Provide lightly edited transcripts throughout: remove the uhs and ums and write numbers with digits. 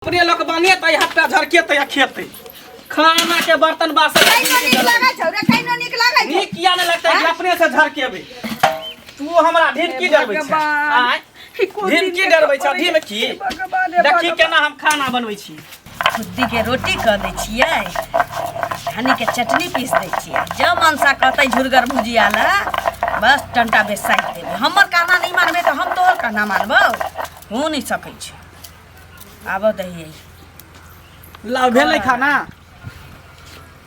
अपने लोग बने तो हाथ पे झरके तो खेते खाना के बर्तन बासन नीक किया नहीं लगता है अपने से झरकेबे। तू हमरा ढिनकी डरबै छै आय ढिनकी डरबै छै ढिम की देखी केना हम खाना बनबै छी। खुद्दी के रोटी कर दै छियै, धनी के चटनी पीस दै छियै, जब मनसा कहते झुरगर भुजिया ला बस टंटा बेसाइ देबै। हमर कहना नहीं मानबे तो हम तोहर कहना मानबो हो नहीं सकै छै। आबो दही लाओ भेलै खाना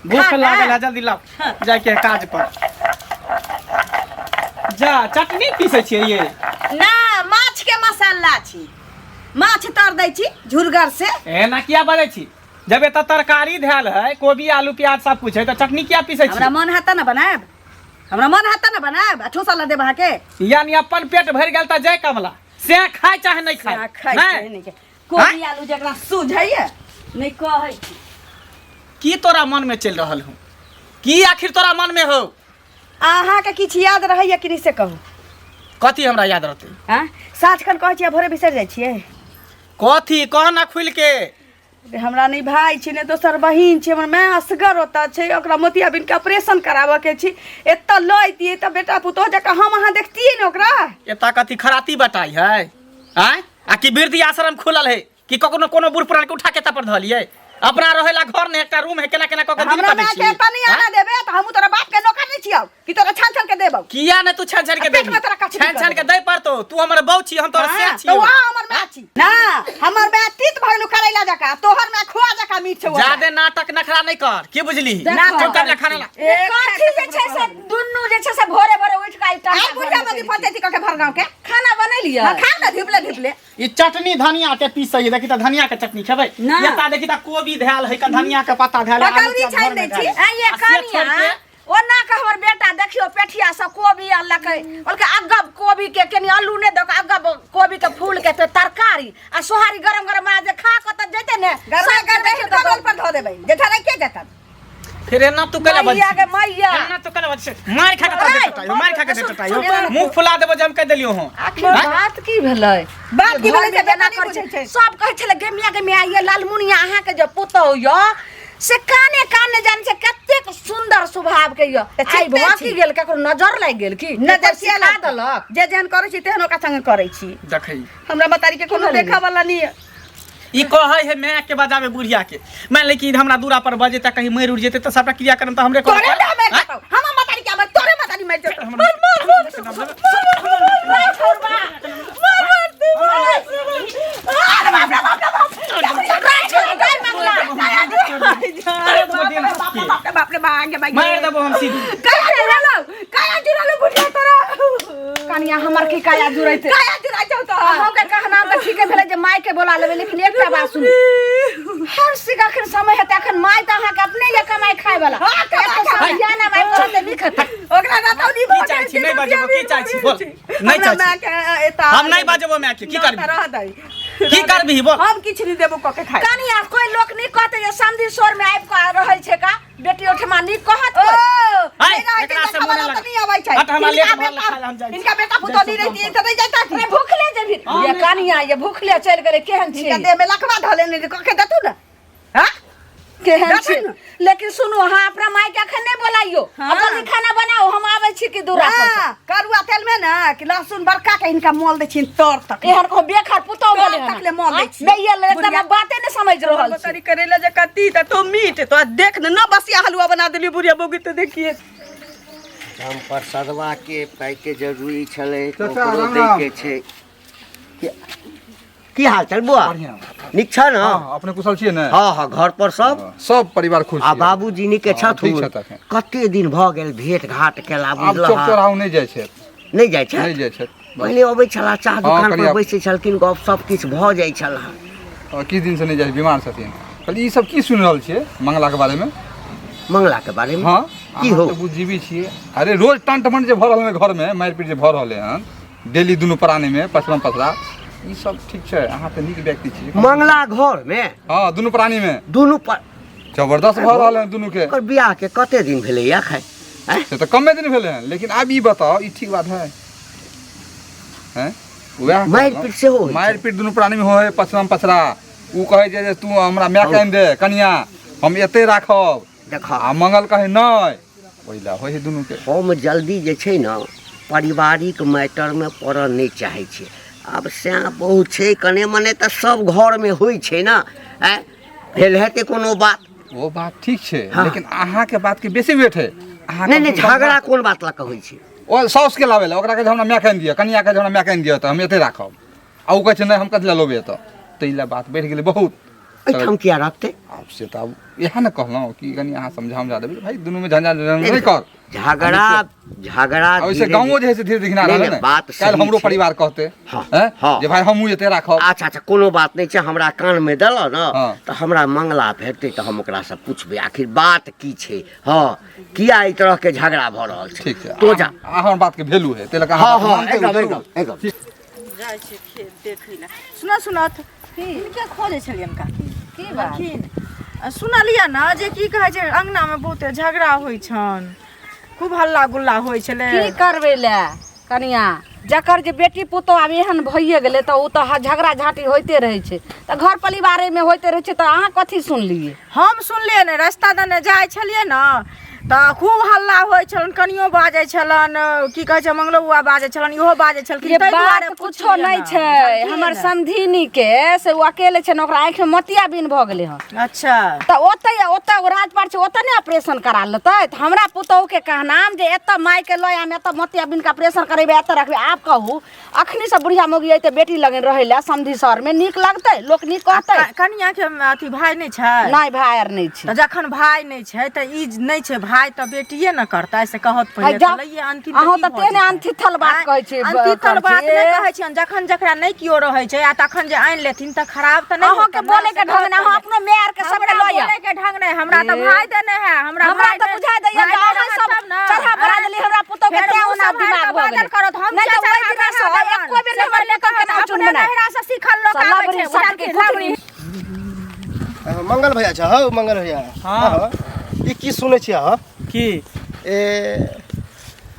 भूख लागल है जल्दी लाओ जाके काज पर जा। चटनी पीसे छियै ये ना माछ के मसाला छी, माछ तर दै छी झुरगर से। एना किया बजै छी जब एत तरकारी धैल है कोबी आलू प्याज सब कुछ है तो चटनी किया पीसे छी? हमरा मन हाता ना बनाएब, हमरा मन हाता ना बनाएब आ ठोसा ला देब के। यानी अपन पेट भर गेल त जय कमला से खाय चाहे नहीं खाय नहीं कोबी आलू जकरा सुझैया नहीं कहै छी। की तोरा मन में चल रहल हूँ की आखिर तोरा मन में हो? अहाँ के किछ याद रहैया कि नहीं से कहू। कथी हमरा याद रहते? हां साँझ खन कहै छियै भोरे बिसर जाइ छियै। कथी कहना खुल के? हमरा नहीं भाई छी ने दोसर बहिन छी, हमर माय असगर होता छै, ओकरा मोतियाबिंद के ऑपरेशन कराबे के छी। एत लइतिए त बेटा पुतोह जका हम अहाँ देखतिए ने ओकरा। एता कथी खराती बताई है आय आ कि वृद्धि आश्रम खुलल है कि कोनो कोनो बूढ़ पुरान के उठा के तपर धलिए? अपना रहेला घर ने एकटा रूम है केना केना क के दिन हमरा के पानी आना देबे त हम तोरा बाप के नौकर नहीं छियौ कि तोरा छान छान के देबौ। किया ने तू छान छान के देबी? छान छान के दे पड़तो तू हमर बहू छी हम तोरा से छी। तो वहां हमर माय छी ना, हमर माय तीत भइलु करैला जका, तोहर माय खोआ जका मीठ छौ। ज्यादा नाटक नखरा नहीं कर की बुझली? नाटक कर ले खाना ला कथी जे छै से दुन्नु जे छै से भोरे भोरे उठ के आइटा आ बुढ़िया बदी पतेती क के भरगांव के खाना बनैलिया। खा ना धिपले धिपले ई चटनी धनिया के पीसै देखी त धनिया के चटनी खेबै। एता देखी त कोबी धैल है क धनिया के पत्ता धैल है कौड़ी छान दै छी। आ ये कनिया ओना का हमर बेटा देखियो पेठिया से कोबी अनलकै, ओलके अगब कोबी के कनी आलू ने दक अगब कोबी के फूल के तरकारी आ सोहारी गरम गरम आ जे खा क त जेते ने गरम गरम टेबल पर धो देबै जेठा नहीं के देतन। फिर एना तू कला बज मैया के मैया एना तू कला बज मार खा के देटटायो मार खा के देटटायो मुंह फुला देबो जम के देलियो हो। आखिर बात की भेलै? बात की भेलै जे बेना करै छै सब कहै छले गेमिया ये लालमुनिया अहाँ के जे पुतौ यो से काने काने जान से कतेक सुंदर स्वभाव के यो। आई भकी गेल ककरो नजर लाग गेल की नजर से ला देलक जे जेहन करै छी तेहन ओका संग करै छी। देखै हमरा बतारी के कोनो देखा वाला नहीं है। ई कहै है मैं के बजावे बुढ़िया के मान ले कि हमरा दूरा पर बजे त कहीं मर उड़ जेते त सबटा क्रिया करम त हमरे को तोरे हम बतारी के हम तोरे बतारी मार देतो। बाप रे बांगे बांगे मार देबो हम सीधी। काया जुरालो बुढ़िया तोरा कनिया हमर की काया जुरैते काया जुराइ छौ त हम के कहना त ठीक है भेले जे माय के बोला लेबे, लेकिन एकटा बात सुन हर सिगा के समय है त एखन माय त अहाँ के अपने ये कमाई खाय वाला एक समझाना माय कहते नहीं खत ओकरा बताउ नी की चाहि छी नहीं बाजबो की चाहि छी बोल नहीं चाहि छी हम नहीं बाजबो मैं की करबी की करबी बोल हम किछ नहीं देबो क के खाय। कनिया कोई लोग नहीं कहते जे संधि सोर में आइब के रहै छै का बेटी ओठमा नहीं कहत हाय एकरा से मन नहीं आबै छै हट हमरा लेट भर खाल हम जाई इनका बेटा पुतो नहीं रहती त नहीं जाता थी भूखले जेबी ये कनिया ये भूखले चल गेले केहन छी देह में लखवा धले नहीं क के दतु ना हां केहन छी। लेकिन सुनो हां अपना माय के अखन नहीं बोलाइयो जल्दी खाना बनाओ हम आबै छी कि दूरा पर करुआ तेल में ना कि लहसुन बरका के इनका मोल दे छी तोर तक एहन को बेखार पुतो बोले तकले मोल दे छी नहीं ये ले त बाते नहीं समझ रहल छी। तरी करेला जे कती त तो मीट तो देख न बसिया हलवा बना देली बुढ़िया बोगी त देखिए हम प्रसादवा के पैके जरूरी छले ओकरो दे के छै। की हाल चाल बुआ? निक छ न? हां अपने कुशल छिए न? हां हां घर पर सब परिवार खुश आ बाबूजी नी के छथुन कते दिन भ गेल भेट घाट केला बुझला। अब चौक चौराहा नहीं जाय छै नहीं जाय छै नहीं जाय छै पहले अबै छला चाह दुकान पर बैसे छलकिन गप सब किछ भ जाय छला। की दिन से नहीं जाय बीमार छथिन कल ई सब की सुन रहल छिए मंगला के बारे में? मंगला के बारे में हां की हो बुझीबी छिए? अरे रोज टंटमन जे भ रहल है घर में मारपीट जे भ रहले हन डेली दुनु प्राणी में पचलम पचला ई सब ठीक छै। अहाँ त नीक व्यक्ति छी। मंगला घर में हां दुनु प्राणी में दुनु पर जबरदस्त भ रहल है दुनु के। ओकर बियाह के कते दिन भेले या खाय से त कमे दिन भेले हैं लेकिन अब ई बताओ ई ठीक बात है हैं? मारपीट से हो मारपीट दुनु प्राणी में हो है पचलम पचरा उ कहे जे तू हमरा माय आनि दे कनिया हम एते राखब देखा आ मंगल कहे नहीं ओइला होय दुनू के हम जल्दी जे छै ने पारिवारिक मैटरमे पड़ऽ नहि चाहै छी आब सएह बहुत छै कने मने तऽ सब घरमे होइ छै ने आँय भेल हेतै कोनो बात वो बात ठीक छै हाँ। लेकिन अहाँ के बात के बेसी वेट है अहाँ नहीं नहीं झगड़ा कोन बात लऽ कऽ होइ छै ओ साउस के लावे ला ओकरा के हमरा माय आनि दिअ कनिया के हमरा माय आनि दिअ तऽ हम एते राखब आ उ कहै छै नहीं हम कथि ला लोबे तऽ तैला बात बढ़ि गेलै बहुत एहिठाम किया रखतै आब से तऽ आब इएह ने कहलहुँ कि कनि अहाँ समझा देबै भाई दुनू में झंझट नहीं कर झगड़ा ओइसे गाँवो जे है से धीरे धीरे घिना रहल ने बात काल्हि हमरो परिवार कहते हाँ, हैं हाँ। जे भाई हमहूँ एते राखब अच्छा अच्छा कोनो बात नहीं छै हमरा कान में देलऽ न हाँ। तऽ हमरा मंगला भेटतै तऽ हम ओकरा से पूछबै आखिर बात की छै हाँ किया ई तरह के झगड़ा भऽ रहल छै ठीक छै तो जा अहाँ बात के वैल्यू है तेला हाँ हाँ एकदम एकदम एकदम जाइ छै खेत देखै लए सुना सुनत हिनके खोजै छलियन काकी की बात सुनलियै ना जे की कहै छै अंगना में बहुते झगड़ा होइ छन खूब हल्ला गुल्ला होइ छलै की करबै ले कनिया जकर जे बेटी पुतौह आब एहन भइए गेलै तऽ उ तऽ झगड़ा झाटी होइते रहै छै तऽ घर परिवारे में होइते रहै छै तऽ अहाँ कथी सुनलियै हम सुनलियै ने रास्ता दने जाइ छलियै न तऽ खूब हल्ला होइ छलन कनियो बाजै छलन की कहै छै मंगलो बुआ बाजै छलन इहो बाजै छलखिन ये ताहि दुआरे बात कुछो पुछलियै नहीं न। छै जानलियै हमर न। समधिनी के से उ अकेले छै न ओकरा आँखि में मोतिया बिन भऽ गेलै हन अच्छा तऽ ओतै राजपाट छै ओतै ने ऑपरेशन करा लेतै तऽ हमरा पुतौह के कहनाम जे एतऽ माय के लय आम एतऽ मोतिया बिन के ऑपरेशन करेबै एतऽ रखबै आब कहू अखनी से बुढ़िया मौगी अइते बेटी लगन रहै ले समधी शहर में नीक लगतै लोक नीक कहतै कनिया के अथी भाई नहीं छै नहीं भाई आर नहीं छै तऽ जखन भाई नहीं छै तऽ ई नहीं छै भाई तऽ बेटिए न करतै से कहत है पहिले जा- चलैये अंतिम अहाँ तऽ तेने अनथिथल बात कहै छी अंतिम बात छै। नहीं कहै छियन जखन जकरा नहीं कियो रहै छै आ तखन जे आनि लेथिन तऽ खराब तऽ नहीं अहाँ के बोले के ढंग ने अहाँ अपनो मेयर के सबके लय बोले के ढंग नहीं हमरा तऽ भाई देने है हमरा तऽ बुझाय दैया जे अहाँ सब चढ़ा बढ़ा देली हमरा पुतौह के तें ओना दिमाग भऽ गेलै करत हम नहीं तऽ ओइ दिन से एको बेर नहीं हमर लेकर के नाम चुन बनाय नहरा से सीखल लोग आबै छै सट के लाबड़ी मंगल भैया छ हौ मंगल भैया हाँ। ई की सुनै छियै ह की ए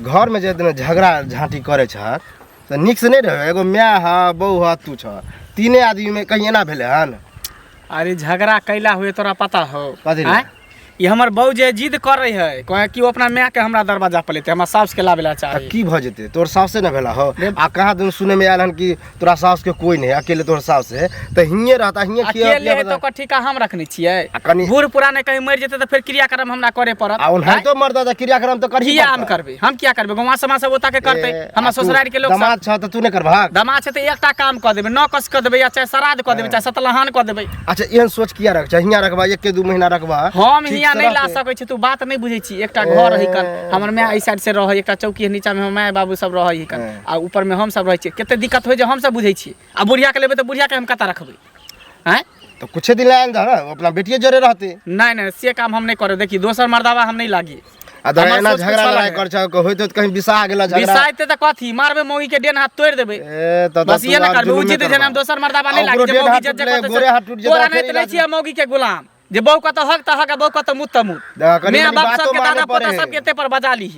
घर में जे दिन झगड़ा झांटी करे छ त नीक से नहीं रहे एगो माय ह बहू ह तू छ तीने आदमी में कहीं एना भेले हन अरे झगड़ा कैला हुए तोरा पता हो कथी आँय? ये हमर बहू जे जिद कर रही है कहे कि वो अपना माय के हमरा दरवाजा पर लेते हमरा सास के लावे ला त चाहिए की भ जेते तोर सास से न भेला हो आ कहाँ दिन सुने में आयल हन कि तोरा सास के कोई नहीं अकेले तोर सास है त हिये रहता हिये अकेले है तो ठिका हम रखने छियै आ कनी बूढ़ पुराने कहीं मर जेते तो फिर क्रियाक्रम हमरा करे पड़त आ उन्हें तो मर्दा त क्रियाक्रम तो करही किया हम करबे हम क्या करबे गाँव समाज सब ओता के करते हमरा ससुराल के लोग सब दामाद छ त तू नहीं करभा दमाद छै तऽ एकटा काम कऽ देबै नौकस कऽ देबै या चाहे श्राद्ध कऽ देबै चाहे सतलहान कऽ देबै अच्छा एहन सोच किया रख छ हिया रखबा 1-2 महीना रखबा हम ठीक हियाँ से नहीं ला रहते। सकै छी तू बात नहीं बुझै छी एकटा घर रही कन हमर माय एहि साइड से रहै एकटा चौकी नीचा में हमर माय बाबू सब रहै कन आ ऊपर में हम सब रहै छी कते दिक्कत होइ जे हम सब बुझै छी आ बुढ़िया के लेबै तऽ बुढ़िया के हम कता रखबै हैं तो कुछ दिन लाइन दा ना अपना बेटिए जरे रहते नहीं नहीं से काम हम नहीं करे देखी दोसर मर्दावा हम नहीं लागी आ तो हमर एना सोच झगड़ा कुछ लड़ाई अलग कर छ होय तो कहीं बिसा गेला झगड़ा विसाइते तऽ कथी मारबे मौगी के डेन हाथ तोड़ देबै ए तो बस ये ना करबे उचित है हम दोसर मर्दावा नहीं लागी जे मौगी जज जगह गोरे हाथ टूट तोरा नहीं तनै छियै मौगी के गुलाम जे बहू का तो हक त हक बहू का तो मुत मुत मैं बाप सबके दादा पोता सबके एते पर बजा ली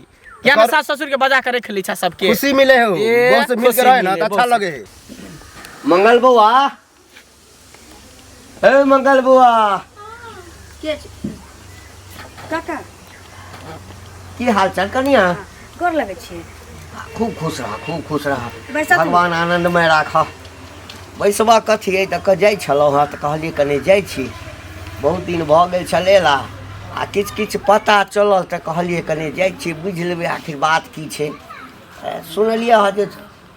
क्या ना सास ससुर के बजा के रख ली छ सबके खुशी मिले हो ए, बहुत से मिल खुशी के रहे ना मिले, तो अच्छा बहुत लगे है मंगल बुआ ए मंगल बुआ काका की हाल चाल कनिया गोर लगै छी खूब खुश रह बैसा तू। भगवान आनंदमय राख बैसबा कथी है तऽ जाइ छलहुँ हँ तऽ कहलियै कनि जाइ छी बहुत दिन भऽ गेल छलेला आ किछु पता चलल तऽ कहलियै कनि जाइ छी बुझि लेबै आखिर बात की छै सुनलियै हँ जे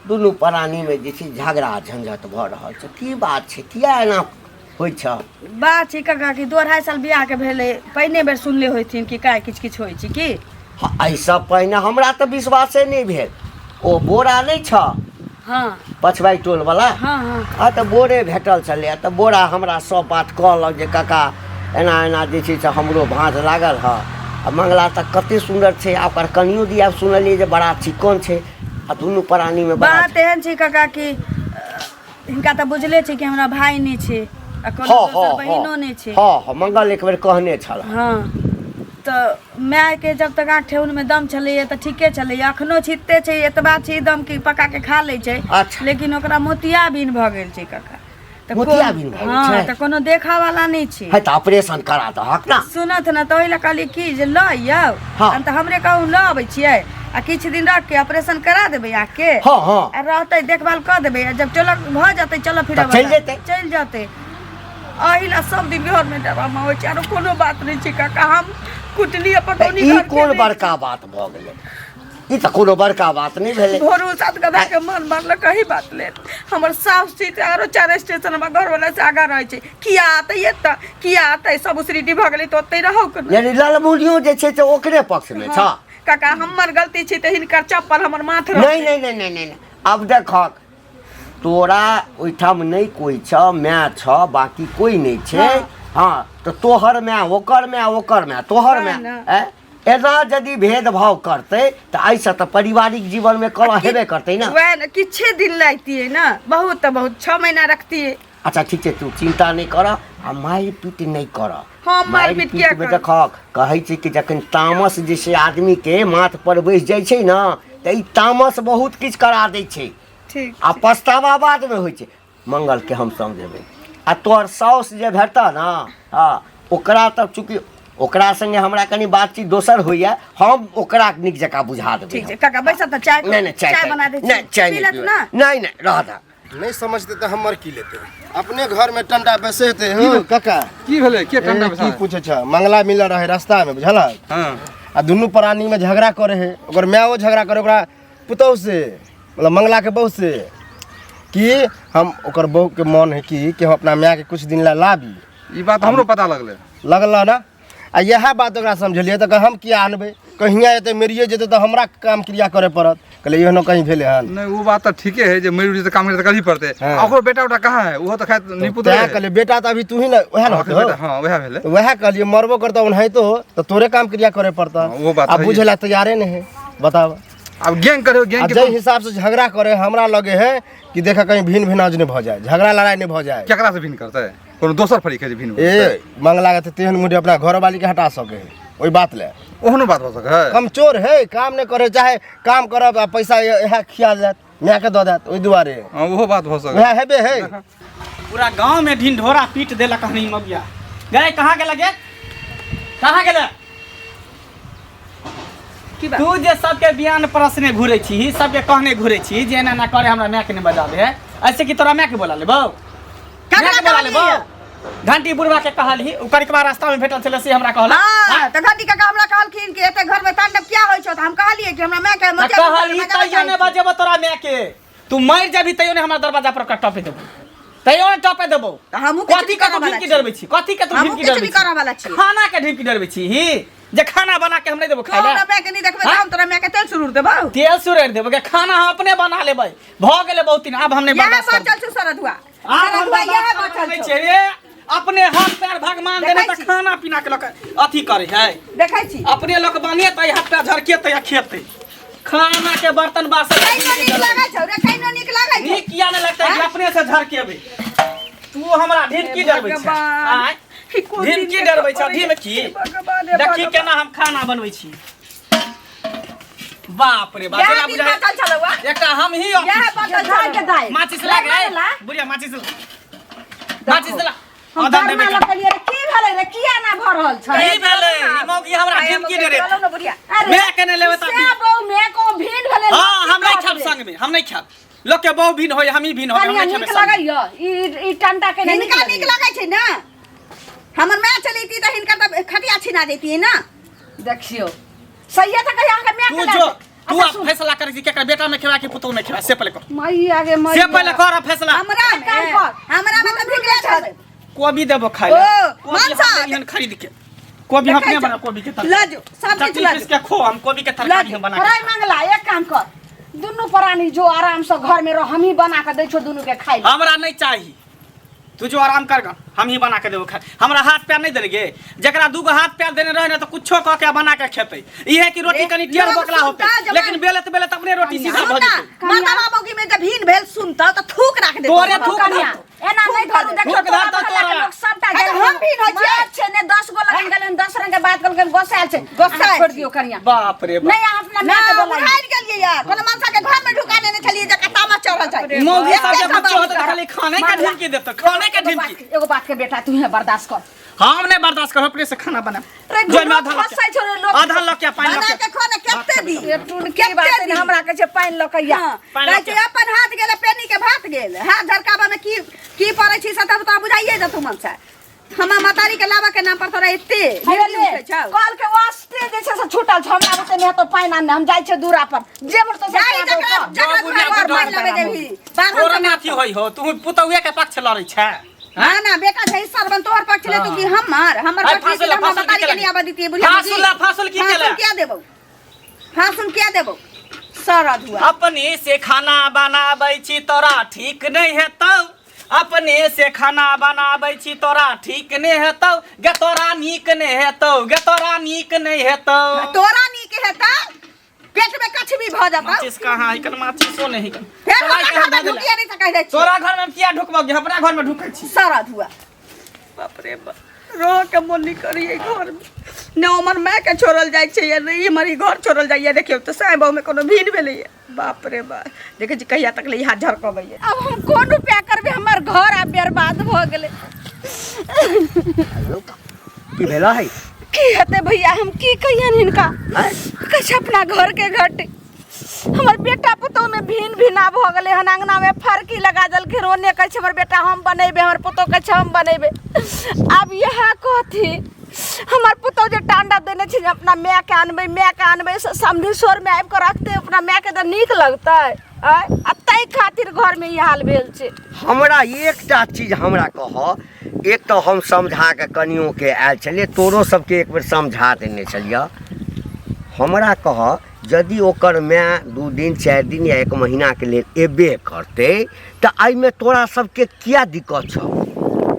दुनू प्राणीमे जे छै झगड़ा झंझट भऽ रहल छै की बात छै किया एना होइ छ बात छै काका कि 2-2.5 साल बियाह के भेलै पहिने बेर सुनले होइथिन कि काय किछ होइ छै की एहिसँ पहिने हमरा तऽ विश्वासे नहि भेल ओ बोरा नहि छ हाँ पछवाई टोल वाला हाँ हाँ हाँ तऽ बोरे भेटल छलै तऽ बोरा हमरा सब बात कहलक जे काका एना एना जे छै से हमरो भाँज लागल हँ आ मंगला तऽ कते सुन्दर छै आ ओकर कनियो दिया सुनलियै जे बड़ा चिक्कन छै आ दुनू प्राणीमे बात एहन छै काका कि हिनका तऽ बुझले छै कि हमरा भाई नहि छै आ कोनो हाँ दोसर बहिनो नहि छै हाँ मंगल एक बेर कहने छल हाँ तऽ माय के जब तक आठ ठेहुन में दम छलैया तऽ ठीके छलैया अखनो छिते छै एतबा छै दम कि पका के खा लै छै अच्छा। लेकिन ओकरा मोतिया बिन भऽ गेल छै काका मोतिया बिन भऽ हाँ छै तऽ कोनो देखा वाला नहीं छै है तऽ ऑपरेशन करा दहक ना सुनत ना तऽ ओहि लए कहलिए की जे ल यौ हाँ। हम तऽ हमरे कहूँ ल अबै छियै आ किछु दिन रख के ऑपरेशन करा देबै आके हाँ हाँ आ रहतै देखभाल कऽ देबै आ जब चलक भऽ जेतै चलो फिर तऽ चलि जेतै। चलि जेतै एहि लए सब दिन घर में डरामा होइ छै आरो कोनो बात नहीं छै काका हम कुटनी पकौनी ई कोन बड़का बात भऽ गेलै ई तऽ कोनो बड़का बात नहीं भेलै भोरू सात गधा के मन मारल कही बात ले हमर साफ सीट आरो 4 स्टेशन में घर वाला से आगा रहे छै किया आते एतऽ किया आते सब उसरीटी भ गेलै तऽ ओतै रहौ कोन यानी ललमुनियो जे छै से ओकरे पक्ष में छ काका हमर गलती छै तऽ हिनकर चप्पल हमर माथ नहीं नहीं नहीं नहीं नहीं अब देखक तोरा ओइठाम नहीं कोई छ मैं छ बाकी कोई नहीं छै हाँ तो तोहर मैं ओकर मैं तोहर मैं एना यदि भेदभाव करते तो ऐसा तो पारिवारिक जीवन में कलह हेबे करते ना वह न किछे दिन लाइतिए ना बहुत 6 महीना रखतिए अच्छा ठीक है तू चिंता नहीं कर आ मार पीट नहीं कर हाँ, मार पीट किया में कर? देखक कहै छै कि जखन तामस जैसे आदमी के माथ पर बैस जाइ छै ना तो ई तामस बहुत किछ करा दै छै ठीक आ पछतावा बाद में होइ छै मंगल के हम समझेबै आ तोहर साउस जे भेटता ना हाँ ओकरा तब चूँकि ओकरा संगे हमरा कनी बातचीत दोसर होइया हम ओकरा नीक जकाँ बुझा देबै ठीक छै काका बैसा त चाय नहीं चाय बना दे नहीं चाय पी लेत नहीं ना नहीं नहीं रह दा नहीं समझते तो हमर की लेते अपने घर में टंडा बैसेते हो काका की भेलै के ठंडा ए, बैसा की पूछे छ मंगला मिल रहे रास्ता में बुझल हाँ आ दुनू प्राणी में झगड़ा करे है ओकर माओ झगड़ा करे ओकरा पुतौह से मतलब मंगला के बहू से कि हम ओकर बहू के मन है कि हम अपना माँ के कुछ दिन ला लाबी ई बात हमरो पता लगले लगल ना आ यह बात ओकरा समझलिए तो हम किया आनबे कहिया एते मेरिए जेते तो हमरा काम क्रिया करे पड़त कहले एहनो कहीं भेले हन नहीं वो बात तो ठीके है जे मयूरी से काम करे तो करही पड़ते हाँ। ओकरो बेटा उटा कहाँ है वो तो खैर निपुत तैं कहले बेटा तो अभी तू ही ना वह ना होते हो हाँ वह भेले वह कहलिए मरबो करता उन्हें तो तोरे काम क्रिया करे पड़ता हाँ, वो बात अब है। बुझेला तैयारे नहीं है बताओ अब गैंग करे गैंग जै के हिसाब से झगड़ा करे हमरा लगे है कि देखा कहीं भिन्न भिनाज नहीं भ जाए झगड़ा लड़ाई नहीं भ जाए केकरा से भिन्न करते है कोनो दोसर फरीक है जे भिन्न ए मंगला के तेहन मुझे अपना घर वाली के हटा सके है वही बात ले ओहनो बात हो सके है कमचोर है काम नहीं करे चाहे काम करब आ पैसा यह खिया जात मैं के दो जात ओई दुआरे हाँ वो बात हो सके वह हेबे है पूरा गांव में ढिंढोरा पीट देलक हनी मगिया गए कहाँ गेल गे कहाँ गेल की बात तू जे सबके बयान प्रश्न घूरे छी सबके कहने घूरे छी जे एना ना करे हमरा माय के नहीं बजा दे ऐसे कि तोरा माय के बोला लेबो माय के बोला लेबो घंटी बुढ़वा के कहलही ओकर के बाद रास्ता में भेटल छले से हमरा कहला हां त घटी काका हमरा कहलखिन कि एते घर में तांडव क्या होइ छ त हम कहलिए कि हमरा माय के आ कहलही तइयो ने बजेबो तोरा माय के तू मर जाबी तइयो ने हमरा दरवाजा पर टपे देबो तइयो ने टपे देबो हमहु कथी के तू ढिमकी डरबै छी कथी के तू ढिमकी डरबै छी करा वाला छी खाना के ढिमकी डरबै छी ही जे खाना बना के हम नहीं देबो खाए हमरा माय के नहीं देखबे हम तोरा माय के तेल सुरूर देबो तेल सुरेर देबो के खाना हम अपने बना लेबै भ गेलै बहुत दिन अब हम नहीं यह बर्दाश्त बचल छ सरधुआ अब हम सरधुआ यह बर्दाश्त बचल नहीं छ छै रे अपने हाथ पैर भगवान देने देखै त छी। खाना पीना के लोक अथी करे है देखै छी अपने लोक बनिए त हाथ पैर झरकेते या खेते खाना के बर्तन बासन कैनो नीक लागै छ रे कैनो नीक लागै छ नीक किया नहीं लगता है अपने से झरकेबे तू हमरा ढिमकी डरबै छै आय ढिमकी डरबै छ ढिमकी देखी केना हम खाना बनबै छी बाप रे बाप यह जेना दिन बुझाइ बचल छलौआ एकटा हम ही यह बचल झाड़ के दाई माचिस लागे बुढ़िया माचिस ला हम आधा घर देबे में लगलिए रे की भेलै रे किया ना भर रहल छ की भेलै ई मौगी हमरा ढिमकी डरे चलो न बुढ़िया मैं केने लेबै त से बहु में को भीड़ भेलै हां हम नहीं खाब संग में हम नहीं खाब लोग के बहु भिन होय हम ही भिन होय हम कनिया नहीं नीक खाब लगैय ई टंटा के नहीं हिनका नीक लागै छै ना हमर माय चलैती त हिनका त खटिया छिना देती ना देखियो सही है त कहिया के मैं तू जो तू अब फैसला कर कि केकर बेटा में खेवा कि पुतौ में खेवा से पहले कर मई आगे मई से पहले कर फैसला हमरा में त भिगले छ कोबी देबो खाइ ओ, मांसा। एहन खरीद के कोबी हम अपने बना कोबी के तरकारी लाजो सब चीज लाजो इसके खो हम कोबी के तरकारी हम बना के फ्राई मंगला एक काम कर दुनू प्राणी जो आराम से घर में रह हम ही बना के दै छो दुनू के खाइ ले। हमरा नहीं चाहिए तू जो आराम कर गा हम ही बना के देबो खाए हमरा हाथ पैर नहीं देगे जकरा दूगो हाथ पैर देने रहे ना तो कुछो कह के बना के खेते इहे कि रोटी कनी टेढ़ बोकला होते लेकिन बेलत बेलत अपने रोटी सीधा भ जेते माता बाबू की में जब भीन भेल सुनता त थूक राख दे तोरे थूक कनिया एना नहीं करू देखो थूक धर तो तोरा तोरा। लोग सबटा अरे गेल हम भी होइ छियै। छै ने 10 गो लगन गेलन 10 रंग के बात कल गोसाल छै गोसाइल छोड़ छै। दियो कनिया बाप रे बाप नहीं आप अपना ना मां के बोलाई बुढ़ाई गेलिए यार कोनो मानसा के घर में ढुका देने छलिए जे कतामा चढ़ल जाए मौगी सब जब बच्चा होता तो खाली खाने का ढिमकी देता, खाने का ढिमकी। एगो बात के बेटा तू है बर्दाश्त कर। हम नहीं बर्दाश्त कर, अपने से खाना बना अरे जो में फंसाई छोरे लोग आधा लग क्या पानी बना लग के खाने केते दी ये टून के बात है हमरा के पानी लकैया कहै छै अपन हाथ गेले पेनी के भात गेल हाथ झरकाबा में की पड़ै छी सब तो बुझाइए जा तू मन से हम मतारी के लावा के नाम पर तोरा एते कल के वास्ते जे छै से छूटल छ हमरा बते में तो पानी आने हम जाय छै दूरा पर जे मर तो जाई जगह पानी लगे देबी तोरा में अथी होई हो, तू पुतौए के पक्ष लड़ै छै। हां ना बेटा छै सरबन तोहर पक्ष ले तू की हमर पक्ष ले हम मतारी के लिया बदी बुझा फासुल की केला क्या देबो फासुल क्या देबो सारा धुआ अपने से खाना बनाबै छी तोरा ठीक नहीं हेतौ, अपने से खाना बनाबै छी तोरा ठीक नहीं हेतौ, गे तोरा नीक नहीं हेतौ, गे तोरा नीक नहीं हेतौ। तोरा नीक हेतौ पेट में कछ भी भ जाता माचिस कहां है, कन माचिस सो नहीं कन फिर हमरा ढुकिया नहीं सकै दे तोरा घर में किया ढुकबो, अपना घर में ढुकै छी। सारा धुआ बाप रे बाप, रो के मन नहीं करिए घर में ने हमर माय के छोड़ल जाय छै ये नहीं हमारी घर छोड़ल जाइए। देखियो तो साई बहु में कोनो भीन भेलै बाप रे बाप देखे छी कहिया तक ले हाथ झरकबै। अब हम कोन रुपया करबे, हमर घर अब बर्बाद भ गेले। की भेला है की हेते भैया, हम की कहियन हिनका कछ अपना घर के घट हमर बेटा पुतौ में भीन भीना भ गेले हन, अंगना में फरकी लगा देलखिन, ओने कह हमर बेटा हम बनेबे, हमर पुतौ कह हम बनेबे। अब यह कथी हमर पुतौ जे टांडा देने छै अपना माय के आनबे समझी स्वर में आबि के रखते अपना माय के त नीक लगतै अतै खातिर घर में ई हाल भेल छै। हमरा एकटा चीज हमरा कह, एक तो हम समझा के कनियो के आयल छलिए, तोरो सबके एक बेर समझा देने छलिए। हमरा कह यदि ओकर माय 2 दिन 4 दिन या 1 महीना के लिए एबे करते तो आई में तोरा सबके क्या दिक्कत छ?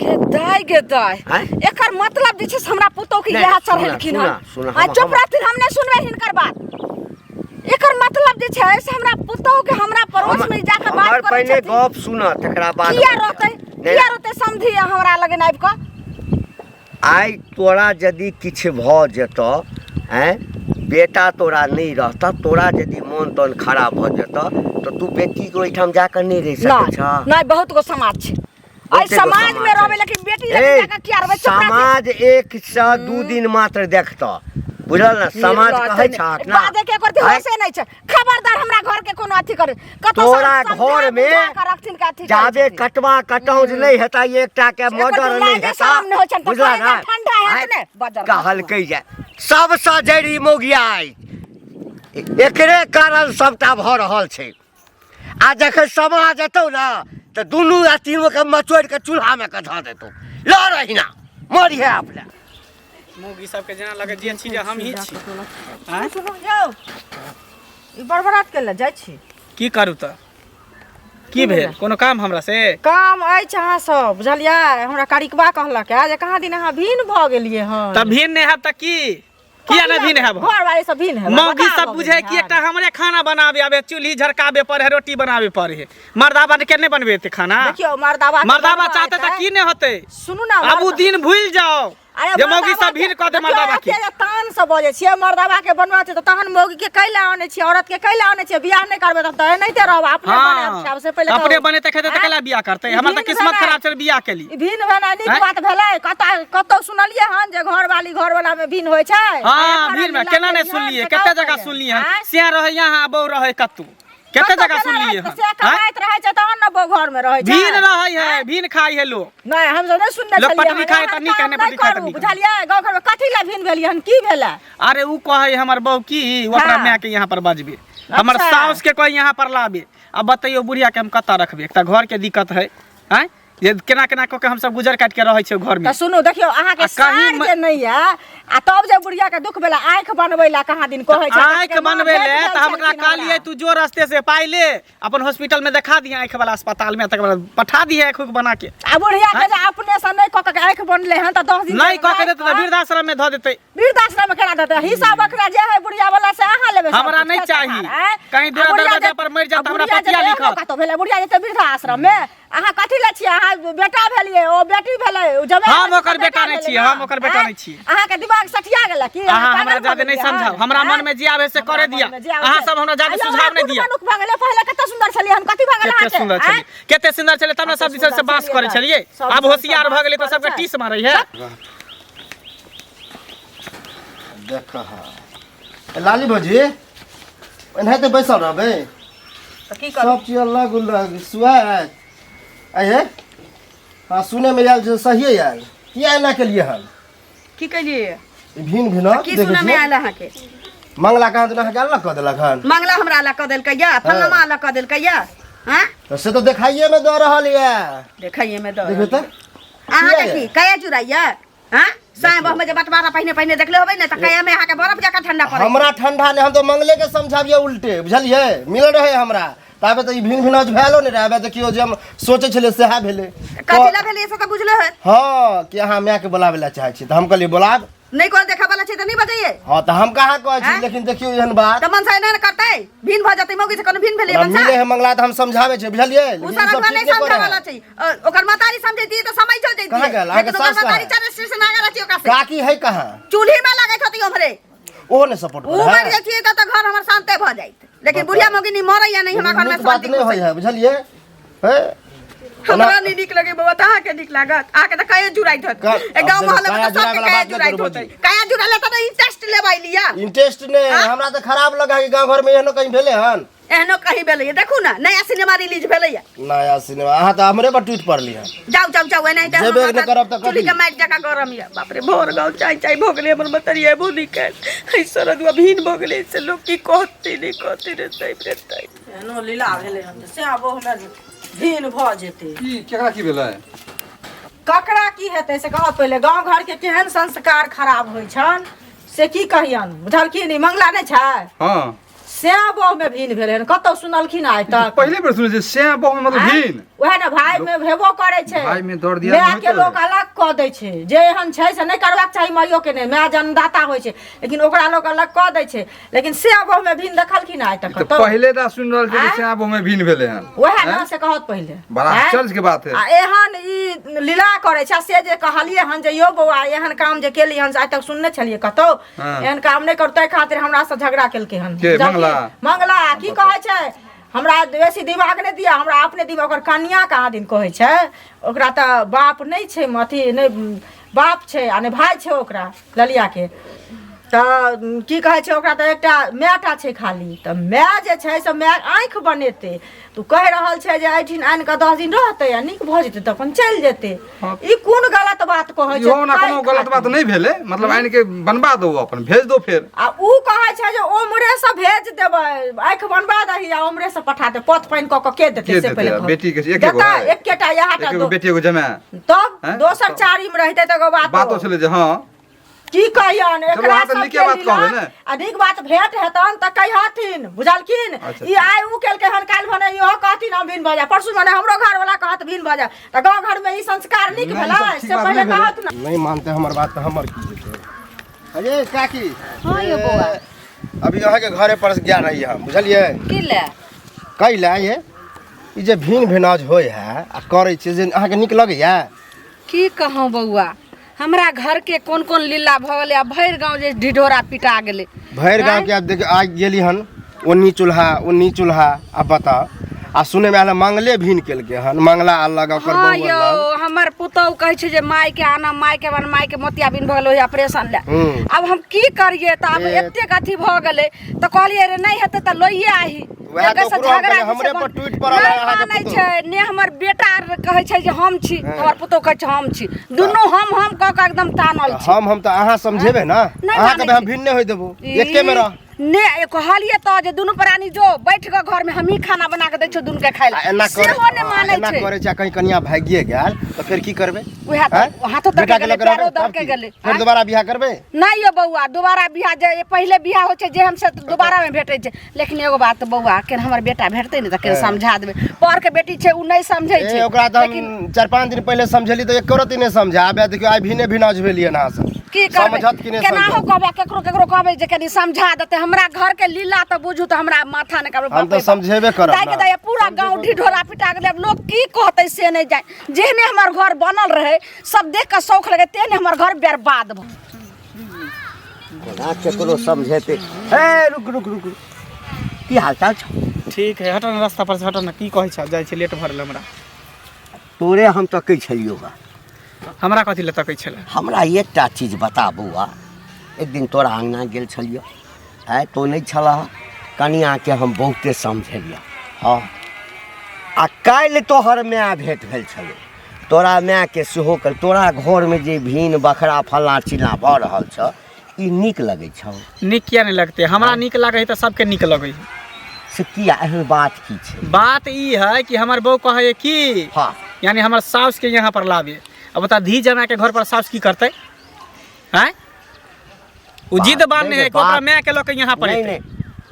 गे दाय एकर मतलब जे छै हमरा पुतौ के यह चढ़ेलखिन हन। आ चुप रहथिन, हम नहीं सुनबे हिनकर बात। एकर मतलब जे छै से हमरा पुतौ के हमरा पड़ोस में जाके बात करे पहले गप सुन तकरा बाद किया रोते समझी हमरा लगे आबि क आई तोरा यदि किछ भ जेतो हैं बेटा तोरा नहीं रहता, तोरा यदि मन तन खराब भ जेतो तो तू बेटी के ओइठाम जाकर नहीं रह सकै छ। नहीं बहुत गो समाज छै आई समाज में रहबे, लेकिन बेटी लगे जाके किया रहबे? समाज 1 से 2 दिन मात्र देखतो, बुझल ना? समाज कहै छाक ना बाजे के करते होसे नहीं छै। खबरदार हमरा घर के कोनो अथी करे तोरा घर में जाबे कटवा कटौज नहीं हेता, एकटा के मर्डर नहीं हेता, बुझला ना? कहल कहि जाय सबसे जड़ी मोगियाई एकरे कारण सबटा भ रहल छै। आ जखन समाज एतौ ना तो दुनू या तीनों के मचोड़ के चूल्हा में के ध देतौ, ल रहिना मरी है अपने मौगी सबके जेना लगे जे छी जे हम ही छी। हां सुनो जाओ ई बड़बड़ात के ले जाय छी की करू त की भेल? कोनो काम हमरा से काम अछि अहाँ सब बुझलियै? हमरा कारिकबा कहलक जे कहाँ दिन अहाँ भीन भ गेलियै हन। तब भीन नहीं हैब त की किया ना भीन हैब? घर वाले सब भीन है मौगी सब बुझे कि एकटा हमरे खाना बनावे आवे, चूल्ही झरकावे पड़े है, रोटी बनावे पड़े है। मर्दाबा के नहीं बनबे ते खाना? देखियो मर्दाबा चाहते त की नहीं होते। सुनू ना अब उ दिन भूल जाओ जे मौगी सब भीड़ क दे मर्दाबा के। तान से बजे छियै मर्दाबा के बनवा छै त तहन मौगी के कैला आने छियै, औरत के कैला आने छियै? बियाह नहीं करबे त नहीं ते रहब अपने बने सबसे पहले अपने बने त खेते त कैला बियाह करते? हमरा त किस्मत खराब छै बियाह के लिए। भीन बना नीक बात भेलै, कतौ सुनलियै हन जे घर वाला में भीन होय छै? हां भीन में केना नहीं सुनलिए, केते जगह सुनलिए हन। सिया रहे यहाँ बौ रहे कतू केते जगह सुनलिए हन। से कमाइत रहे छै तहन न बौ घर में रहे छै। भीन रहे है, भीन खाई है लोग। नहीं हम सब नहीं सुनने लोग पटनी खाए त नहीं कहने पटनी खाए त नहीं बुझलियै? गांव घर में कथि ला भीन भेलियै हन? की भेलै? अरे उ कहे हमर बहू की ओकरा माय के यहाँ पर बजबे, हमर साउस के कोई यहाँ पर लाबे। अब बताइयो बुढ़िया के हम कत्ता रखबे? एकटा घर के दिक्कत है हैं ये केना केना क के हम सब गुजर काट के रहै छै घर में। त सुनू देखियो अहाँ के सार जे नहीं है आ तब जे बुढ़िया के दुख भेला आंख बनबै ला कहाँ दिन कहै छै? आंख बनबै ले त हमरा कहलिए तू जो रास्ते से पाई ले अपन हॉस्पिटल में दिखा दिए, आंख वाला अस्पताल में, तक पठा दिए आंख बना के। आ बुढ़िया के जे अपने से नहीं क के आंख बनले हन त 10 दिन नहीं क के देते त वृद्धाश्रम में ध देते। वृद्धाश्रम में केना देते? हिसाब अखरा जे है बुढ़िया वाला से अहाँ लेबे? हमरा नहीं चाहिए, कहीं दूर दरवाजा पर मर जात हमरा पतिया लिखत। तो भेले बुढ़िया जेते वृद्धाश्रम में अहाँ कथि ले छियै? अहाँ बेटा भेलिए ओ बेटी भेलै, जब हम ओकर बेटा नहीं छी, हम ओकर बेटा नहीं छी। अहाँ के दिमाग दिमाग सठिया गेला कि अहाँ हमरा ज्यादा नहीं समझाओ, हमरा मन में जे आवे से करे दिया। अहाँ सब हमरा ज्यादा सुझाव नहीं दिया। मनुख भागले पहले कते सुंदर छलिए, हम कथि भागल केते सुंदर छलिए, केते सुंदर छलिए, तब ना सब दिस से बास करे छलिए। अब होशियार भ गेले तो सबके टीस मारै है। देख लाली भौजी एनाहिते बैसल रहबै तो की सब चीज अल्लाह गुल्ला सुआत आये। हाँ सुने में आयल जे सही आयल, किया एना केलिए हन? की कलिए भिन भिना की सुने में आयल अहाँ के? मंगला कहाँ तो अहाँ अलग कऽ देलक हन? मंगला हमरा अलग कऽ देलकै या, फलनमा अलग कऽ देलकै या। हां तो से तो देखाइए में दऽ रहल ये। देखैये में दऽ देखो तो अहाँ के की कया चुराइया? हां साय बह में जे बटवारा पहिने देखले होबै ने त कया में अहाँ के बर्फ जका ठंडा पड़ै। हमरा ठंडा ने, हम तो मंगले के समझाबिए उल्टे, बुझलिए? मिल रहे हमरा ताबे तो ई भिन भिनाज भेलो ने रहबे, देखियो जे हम सोचे छले सेहा भेले। कथिला भेलै से त बुझले है। हां कि अहाँ माय के बुलावे ला चाहै छी त हम कहलिए बुलाब। नहीं कोन देखा वाला छै त नहीं बजाइए। हां त हम कहाँ कहै छी, लेकिन देखियो एहन बात त मन से नहीं करतै, भिन भ जतै मौगी से कोनो भिन भेलै मन से। मिले है मंगला त हम समझावे छै, बुझलिए? उ सारा नहीं समझा वाला छै, ओकर मातारी समझैती त समझ जैती। कहाँ गेल? आगे सास मातारी चले स्टेशन आगे रहती ओका से। काकी है कहाँ? चूल्ही में लागत होती हमरे। ओ ने सपोर्ट उ मर जैती त घर हमर शांते भ जाइत, लेकिन बुढ़िया मौगी नहीं मरै या नहीं हमरा घर में बात नहीं होय है, बुझलिए? है हमरा नहीं निक लगे बाबा, ताहा के निक लागत। आके त कहे जुराइत होत ए गांव मोहल्ला में सब कहे जुराइत होत। कहे जुराले त इंटरेस्ट लेबै लिया। इंटरेस्ट ने हमरा त खराब लगा कि गांव घर में एहनो कहीं भेले हन। एहनो कहीं भेलै, देखू ना नया सिनेमा रिलीज भेलै। नया सिनेमा अहाँ त हमरे पर ट्वीट पड़ली हन। जाऊ एनै त जेबे नहीं करब त चुली के माइक जका गरम या। बाप रे भोर गांव चाय भोगले हमर मतरिया बोली के हई सरदुआ भीन भोगले से लोग की कहते रे तै एनो लीला भेलै हम से आबो हमरा भीन भ जेते। की केकरा की भेलै? ककरा की हेतै से कहत पहिले। गांव घर के केहन संस्कार खराब होइ छन से की कहियन, बुझलखिन? मंगला नहीं छै? हां श्याम बहू में भीन भेलै हन, कतौ सुनलखिन आइ तक? पहले बेर सुनै छै श्याम बहू में मतलब भीन। वह ना भाई में भेबो करे छै, भाई में दौड़ दिया माय के लोग अलग क दै छै। जे एहन छै से नहीं करबाक चाही माइयो के नहीं, माय जन्मदाता होइ छै, लेकिन ओकरा लोग अलग क दै छै। लेकिन श्याम बहू में भीन देखलखिन आइ तक? तो पहले दा सुन रहल छै श्याम बहू में भीन भेलै हन। वह ना से कहत पहिले बड़ा आश्चर्य के बात है। आ एहन ई लीला करे छै से जे कहलिए हन जे यो बौआ एहन काम जे केली हन, आइ तक सुनने छलिए कतौ एहन काम नहीं करतै खातिर हमरा से झगड़ा केलकै हन। के मंगला की कहै छै? हमरा बेसी दिमाग नहीं दिया, हमरा अपने दिमाग। ओकर कन्या कहाँ दिन कहै छै ओकरा त बाप नहीं छै, अथी नहीं बाप छै आ नहीं भाई छै ओकरा ललिया के। त की कहै छै ओकरा त एकटा मायटा छै खाली। त माय जे छै से माय आँखि बनेते। तू कह रहल छै जे एठिन आनि के 10 दिन रहतै आ नीक भ जेतै त अपन चलि जेतै। ई कोन गलत बात कहै छै? इहो ना कोनो गलत बात नहीं भेले, मतलब आनि के बनवा दो, अपन भेज दो फिर। आ उ कहै छै जे ओमरे से भेज देबै, आँखि बनवा दही आ ओमरे से पठा दे। पथ पानि क के देतै से पहिले बेटी के एकेगो एकेटा यहाटा एकेगो बेटी एगो जमा तब दोसर चारी में रहते त एगो बातो छले जे हां की कहियन एकरा सब नीके बात कहबे ने। अधिक बात भेंट हेतन त कहथिन, बुझलखिन? ई आइ उ केलकै हन, काल भने इहो कहथिन हम भिन बजा, परसू भने हमरो घर वाला कहत भिन बजा। त गांव घर में ई संस्कार नीक भेला से पहिले कहत ना। नहीं मानते हमर बात त हमर की जेते। अरे काकी हां यो बौआ अभी अहाँ के घरे पर गया रही हम, बुझलिए? की ले कैला ये ई जे भिन भिनाज होय है आ करे छै जे अहाँ के नीक लगैया? की कहूं बौआ, हमरा घर के कोन कोन लीला भ गेलै आ भैर गांव जे ढिढोरा पिटा गेलै। भैर गांव के आप देख आ गेली हन ओन्नी चूल्हा आ बता आ सुने में आला मंगले भिन केलके हन, मंगला अलग ओकर हाँ बहू यो अलग। हमर पुतौ कहै छै जे माय के आना, माय के बन, माय के मोतिया बिन भ गेलै ऑपरेशन ले। अब हम की करिए? त अब एते कथी भ गेलै त कहलिए रे नहीं हेतै त लइए आही। वह तो पूरा हमरे पर ट्वीट पर आला अहाँ के पुतौ छै ने हमर बेटा कहै छै जे हम छी, हमर पुतौ कहै छै हम छी, दुनू हम क के एकदम तानल छी। हम त अहाँ समझेबे ना, अहाँ के हम भिन नहीं होय देबो, एके में रह ने कहलिए त जे दुनू प्राणी जो बैठ के घर में हम ही खाना बना के दै छौ दुनू के खाय ला। एना करे सेहो ने मानै एना छै। करे छै कहीं कन्या भागिए गेल त फिर की करबे? उहा त वहां तो बेटा तक के गेलै, लग पैरो रह दब के गेलै। फिर दोबारा बियाह करबे? नहीं यो बौआ दोबारा बियाह जे पहले बियाह हो छै जे हमसे दोबारा में भेटै छै। लेकिन एगो बात बौआ के हमर बेटा भेटतै ने त के समझा देबै। पर के बेटी छै उ नहीं समझै छै। ओकरा त हम 4-5 दिन पहले समझेली त एको रति नहीं समझा। आबे देखियो आइ भिने भिनाज भेलिए ना से की करबै? समझत कि नहीं केनाहो कहबै केकरो कहबै जे कनी समझा देतै। हमरा घर के लीला त बुझू त हमरा माथा ने करबै। हम तो समझेबे करब ताकि ना। पूरा गांव ढिढोरा पिटा गेलै। अब लोग की कहतै से नहीं जाय। जेहने हमर घर बनल रहे सब देख के शौक लगे तेने हमर घर बर्बाद भ। कोना केकरो समझेते। ए रुक रुक रुक रुक। की हाल चाल छौ? ठीक है, हटो ना रास्ता पर से, हटो ना। की कहै छ? जाइ छै लेट भरल हमरा। तोरे हम तकै छलियौ बा। हमरा कथी ले तकै छले? हमरा एकटा चीज बता बौआ। एक दिन तोरा अंगना गेल छलियो, आइ तो नहीं छलह, कनिया के हम बहुते समझेलिए। हाँ, आ काल्हि तोहर माय भेंट भेल छलो। तोरा माय के सेहो कल। तोरा घर में जे भीन बखरा फल्ला चिल्ला भऽ रहल छ, ई नीक लगै छौ? नीक किया नहीं लगते? हमरा नीक लागे तो सबके नीक लगे। से किया? एहन बात की छै? बात ई है कि हमार बहू कहे कि हाँ, यानी हमार सास के यहाँ पर लावे। अब बता, धी जमा के घर पर सास की करते हैं? उ जिद बांधने है कि ओकरा माय के लोग यहाँ पर नहीं एतै। नहीं,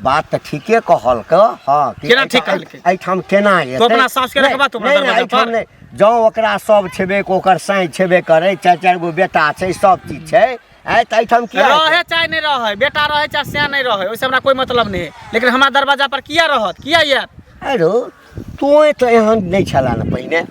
बात तो ठीके कहल क। हाँ, केना ठीक कहलकै? एहिठाम केना एतै? तो अपना सास के रखबा तो अपना दरवाजा पर। जँ ओकरा सब छेबे, ओकर साई छेबे करे, चार चार गो बेटा छै, सब चीज छै, आइ तऽ एहिठाम किया रहे चाहे नहीं रहे, बेटा रहे चाहे सिया नहीं रहे, ओइसे हमरा कोई मतलब नहीं है। लेकिन हमारा दरवाजा पर किया रहत? किया यार? अरे तोए तो एहन नहीं छला न पहिने।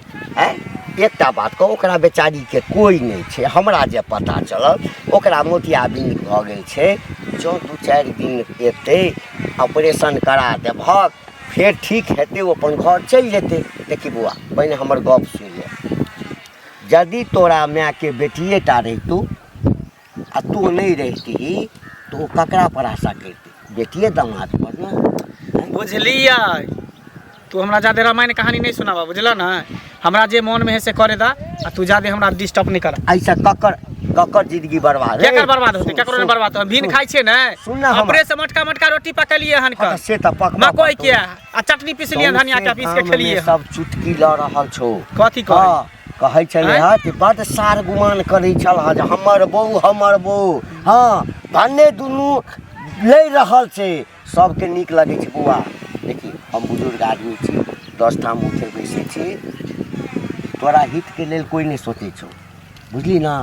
एकटा बात कह, ओकरा बेचारी के कोई नहीं छै। हमरा जे पता चलल, ओकरा मोतियाबिंद भऽ गेल छै। जँ 2-4 दिन एतै, ऑपरेशन करा देबहक, फेर ठीक हेतै, ओ अपन घर चलि जेतै। देखी बौआ, पहिने हमर गप सुनि ले। यदि तोरा माय के बेटिए टा रहितौ आ तू नहीं रहिती, तो ओ ककरा पर आशा करती? बेटिए दामाद पर न। बुझलिए? तू हमरा ज्यादा रामायण कहानी नहीं सुनावा, बुझल ना? हमरा जे मन में है से करे दा, आ तू ज्यादा हमरा डिस्टर्ब नहीं कर। ऐसा ककर जिंदगी बर्बाद केकर बर्बाद होते? केकरो नहीं बर्बाद होते। भीन खाइ छे ना, सुन ना, अपने से मोटका मोटका रोटी पकलिए हन हाँ, का। से त पक मकोई के आ चटनी पीसलिए, धनिया के पीस के खेलिए। सब चुटकी ल रहल छौ। कथी कहै? हाँ, कहै छले हा कि बड़ सार गुमान करै छल हा जे हमर बहू। हाँ, भन्ने दुनू ले रहल छै। सबके नीक लगै छै बौआ। देखी, हम बुजुर्ग आदमी छी, 10 ठाम उठे बैसे छी। तोरा हित के लेल कोई नहीं सोचे छौ, बुझली ना?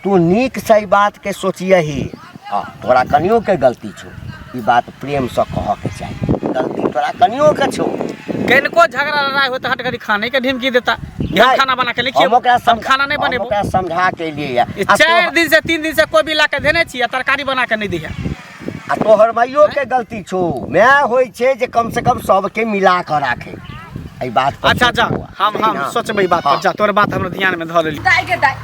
तू नीक सही बात के सोचियही। हाँ, तोरा कनियो के गलती छौ, ई बात प्रेम से कह के चाही। गलती तोरा कनियो के छौ। कनको झगड़ा लड़ाई होता हट घड़ी खाने के धमकी देता। हम खाना बना के लिखिए, हम खाना नहीं बनेबो। ओकरा समझा के लिए 4 दिन से 3 दिन से कोई भी ला के देने छी, तरकारी बना के नहीं दिया। आ तोहर माइयो के गलती छौ। मैं होय छे जे कम से कम सबके मिला कर राखे। एई बात पर अच्छा जा, सोचबौ। हम सोचबै बात पर। जा, तोर बात हमरा ध्यान में ध लेली। दाई के दाई,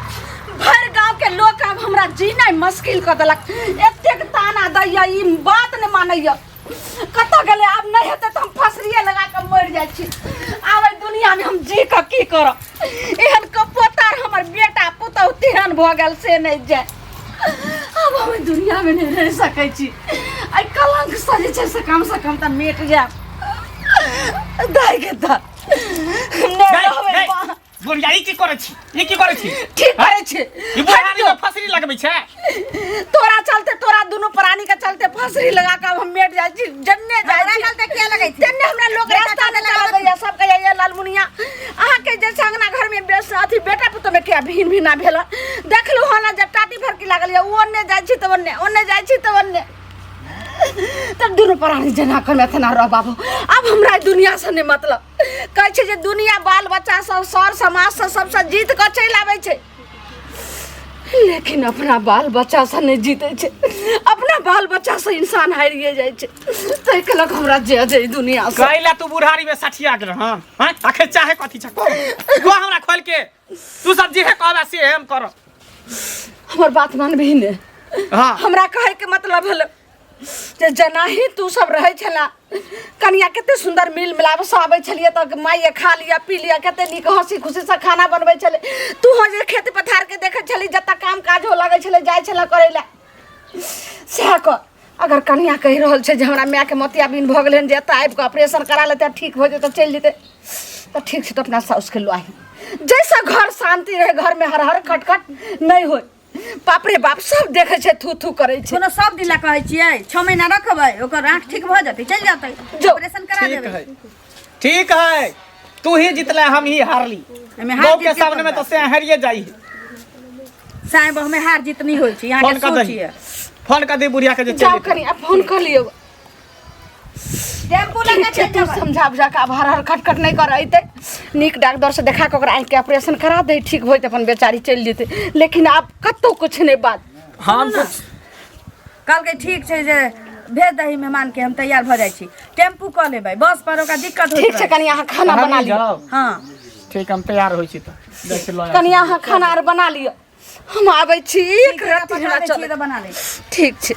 भर गांव के लोग अब हमरा जीना मुश्किल कर देलक। एतेक ताना दैया, ई बात नहीं मानैया। कत गेले? अब नहीं हेते तो हम फसरिए लगा के मर जाय छी। आब एई दुनिया में हम जी के की करब? एहन कपोतार हमर बेटा पुतौ तेहन भ गेल से नहीं जाय। अब हम दुनिया में नहीं रह सकै छी। आई कलंक से जे छै से कम त मिट जाय। दाई के दा नहीं रहबै। बुढ़िया ई की करे छी? ई की करे छी? ठीक करे छी। ई बुढ़ानी में फसरी लगबै छै। तोरा चलते, तोरा दोनों प्राणी के चलते फसरी लगा के हम मेट जाय छी। जन्ने जाय छी। चलते क्या लगै छी? जन्ने हमरा लोग रास्ता में चला दैया, सब कहे ये लालमुनिया आहा के जे संगना घर में बेस अथी बेटा पुतो में क्या भिन भिना भेल। देखलु हो ना, जब टाटी भर की लागल या ओन्ने जाय छी त ओन्ने जाय छी त ओन्ने। तब दोनों प्राणी जना कर में तना रह बाबू। अब हमरा दुनिया से नहीं मतलब। कहै छै जे दुनिया बाल बच्चा सब सर समाज से सबसे जीत के चल आबै छै, लेकिन अपना बाल बच्चा से नहीं जीते छे। अपना बाल बच्चा से इंसान हारिए जाय छे। तै के लग हमरा जे दुनिया से कहला तू बुढ़ारी में सठिया गेल। हां हां, आखिर चाहे कथी छ? को हमरा खोल के तू सब जे है कहबा से हम कर। हमर बात मानबही ने? हां, हमरा कहे के मतलब भेल जे जना ही तू सब रहे छला, कनिया केते सुंदर मिल मिलाब से आबै छलिए त माइए खा लिया पी लिया, केते नीक हंसी खुशी से खाना बनबै छले। तू हो जे खेत पथार के देखे छली, जत्ता काम काज हो लागै छले, जाय छला करे ला। सह क अगर कनिया कहि रहल छै जे हमरा माय के मोतियाबिंद भ गेलै, जे एतऽ आबि के ऑपरेशन करा लेते ठीक हो जेतै चल जेतै, त ठीक छै। त अपना साउस के लुआही। जैसा घर शांति रहे, घर में हर हर खटखट नहीं होय। बाप रे बाप, सब देखे छै, थू थू करे छै। कोनो सब दिला कहै छियै 6 महीना रखबै, ओकर आंख ठीक भ जेतै, चल जेतै, ऑपरेशन करा ठीक देबै। है, ठीक है। तू ही जीतले, हम ही हारली। एमे बहू के सामने में तो से हारिए जाई। साई बहू में हार जीत नहीं होय छै, यहां के सोचिए। फोन कर दे बुढ़िया के जे जाओ चल। कनिया फोन कर लियो। टेम्पू लगा ठीक छै, तू समझा बुझा के अब हर हर खटखट नहीं कर अइते। नीक डॉक्टर से देखा के ओकरा आँख के ऑपरेशन करा दे, ठीक होय त अपन बेचारी चल जेते। लेकिन अब कतो कुछ नहीं बात। हम तो कहलकै ठीक छै जे भेज दही मेहमान के हम तैयार भऽ जाइ छी टेम्पू कऽ लेबै बस पर ओकरा दिक्कत ठीक छै कनी अहाँ खाना बना लियो हाँ ठीक हम तैयार होइ छी तऽ जाइ छी लऽ आबै छी। कनी अहाँ खाना आर बना लियो हम आबै छी एक रत्ती हमरा चल बना ले ठीक छै